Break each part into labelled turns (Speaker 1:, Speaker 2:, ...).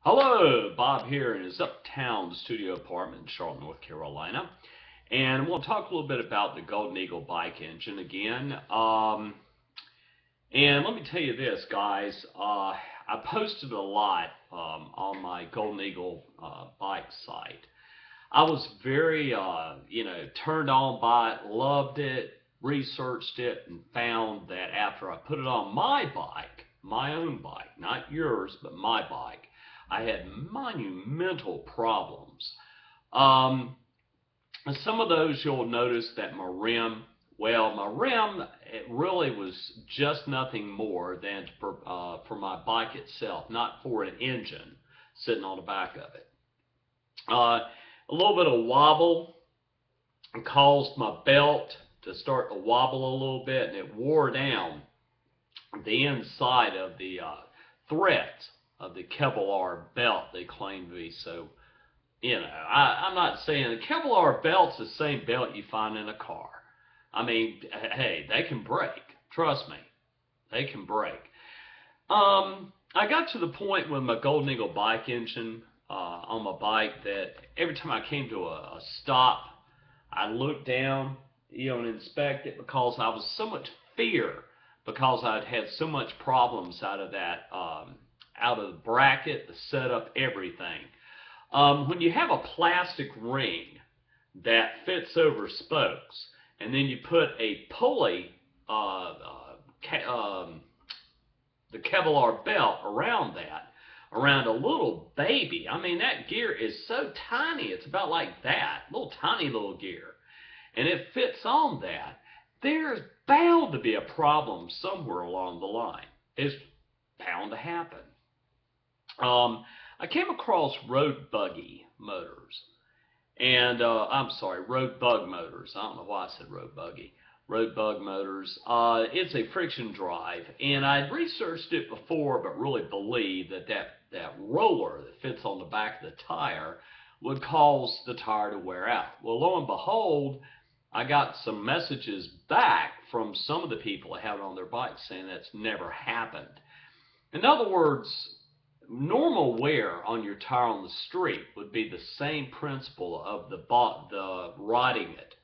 Speaker 1: Hello, Bob here in his uptown studio apartment in Charlotte, North Carolina. And we'll talk a little bit about the Golden Eagle bike engine again. And let me tell you this, guys. I posted a lot on my Golden Eagle bike site. I was very, turned on by it, loved it, researched it, and found that after I put it on my bike, my own bike, not yours, but my bike, I had monumental problems. Um, and some of those you'll notice that my rim, it really was just nothing more than for my bike itself, not for an engine sitting on the back of it. A little bit of wobble caused my belt to start to wobble a little bit, and it wore down the inside of the threads of the Kevlar belt they claim to be. So, I'm not saying the Kevlar belt's the same belt you find in a car. I mean, hey, they can break. Trust me, they can break. I got to the point with my Golden Eagle bike engine on my bike that every time I came to a stop, I looked down, and inspect it because I was so much fear because I'd had so much problems out of that, out of the bracket, the setup, everything. When you have a plastic ring that fits over spokes, and then you put a pulley, the Kevlar belt around that, around a little baby. I mean, that gear is so tiny. It's about like that, little tiny little gear. And it fits on that. There's bound to be a problem somewhere along the line. It's bound to happen. I came across Roadbuggy motors, and I'm sorry, Roadbug motors. I don't know why I said Roadbuggy. Roadbug motors. It's a friction drive, and I'd researched it before, but really believed that roller that fits on the back of the tire would cause the tire to wear out. Well, lo and behold, I got some messages back from some of the people that have it on their bikes saying that's never happened. In other words, normal wear on your tire on the street would be the same principle of the riding it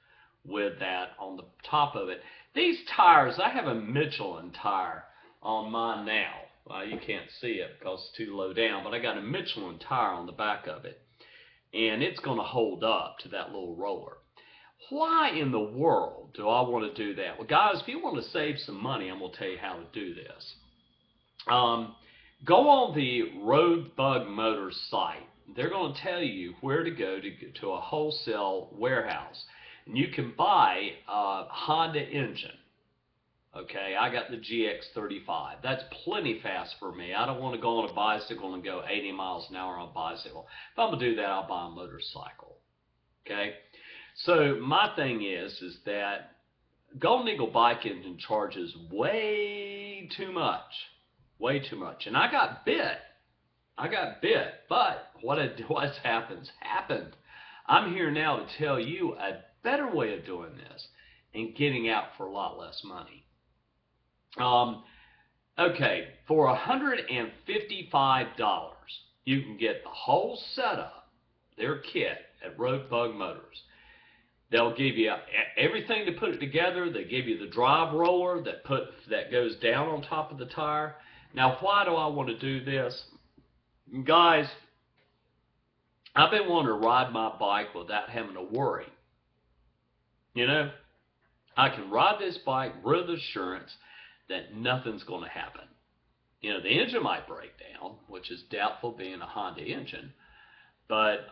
Speaker 1: with that on the top of it. These tires, I have a Michelin tire on mine now. You can't see it because it's too low down, but I got a Michelin tire on the back of it, and it's going to hold up to that little roller. Why in the world do I want to do that? Well, guys, if you want to save some money, I'm going to tell you how to do this. Go on the Roadbug Motors site. They're going to tell you where to go to a wholesale warehouse. And you can buy a Honda engine. Okay, I got the GX35. That's plenty fast for me. I don't want to go on a bicycle and go 80 miles an hour on a bicycle. If I'm going to do that, I'll buy a motorcycle. Okay, so my thing is that Golden Eagle bike engine charges way too much. Way too much. And I got bit. But what's happened. I'm here now to tell you a better way of doing this and getting out for a lot less money. Okay, for $155, you can get the whole setup, their kit at Roadbug Motors. They'll give you everything to put it together. They give you the drive roller that goes down on top of the tire. Now, why do I want to do this? Guys, I've been wanting to ride my bike without having to worry. I can ride this bike with assurance that nothing's going to happen. The engine might break down, which is doubtful being a Honda engine. But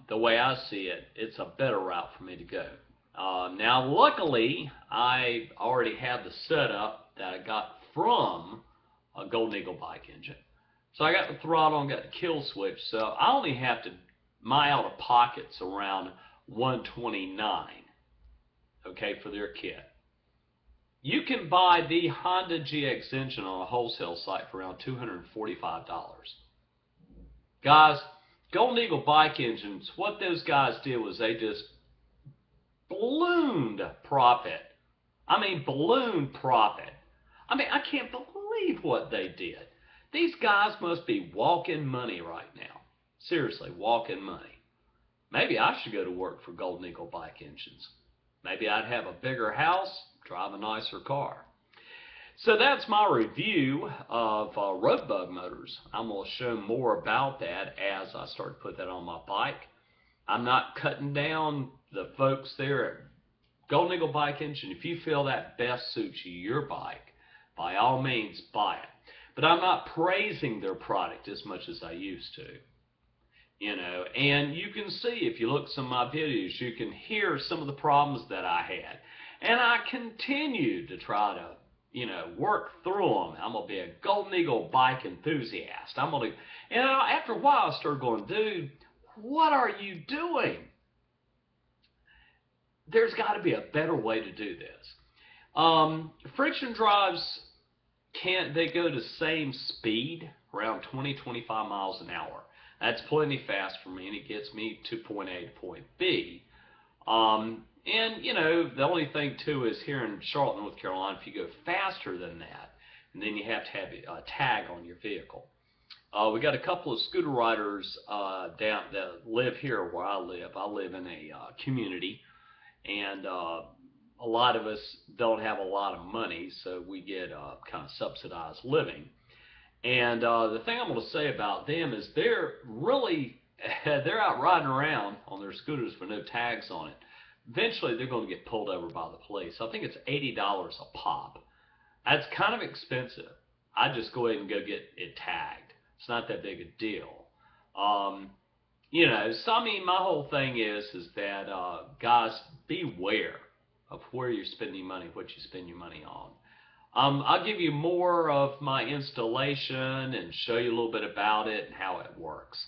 Speaker 1: the way I see it, it's a better route for me to go. Now, luckily, I already have the setup that I got from a Golden Eagle bike engine. So I got the throttle and got the kill switch. So I only have to, my out of pockets around 129, okay, for their kit. You can buy the Honda GX engine on a wholesale site for around $245. Guys, Golden Eagle bike engines, what those guys did was they just ballooned profit. I mean, ballooned profit. I mean, I can't believe what they did. These guys must be walking money right now. Seriously, walk-in money. Maybe I should go to work for Golden Eagle Bike Engines. Maybe I'd have a bigger house, drive a nicer car. So that's my review of Roadbug motors. I'm going to show more about that as I start to put that on my bike. I'm not cutting down the folks there at Golden Eagle Bike Engine. If you feel that best suits your bike, by all means buy it. But I'm not praising their product as much as I used to. And you can see, if you look at some of my videos, you can hear some of the problems that I had. And I continue to try to, work through them. I'm going to be a Golden Eagle bike enthusiast. And after a while, I started going, dude, what are you doing? There's got to be a better way to do this. Friction drives, they go the same speed, around 20-25 miles an hour. That's plenty fast for me, and it gets me to point A to point B. The only thing, too, is here in Charlotte, North Carolina, if you go faster than that, and then you have to have a tag on your vehicle. We got a couple of scooter riders down that live here where I live. I live in a community, and a lot of us don't have a lot of money, so we get kind of subsidized living. And the thing I'm going to say about them is they're out riding around on their scooters with no tags on it. Eventually, they're going to get pulled over by the police. I think it's $80 a pop. That's kind of expensive. I just go ahead and go get it tagged. It's not that big a deal. So I mean, my whole thing is that guys, beware of where you're spending money, what you spend your money on. I'll give you more of my installation and show you a little bit about it and how it works.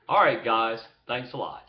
Speaker 1: All right, guys, thanks a lot.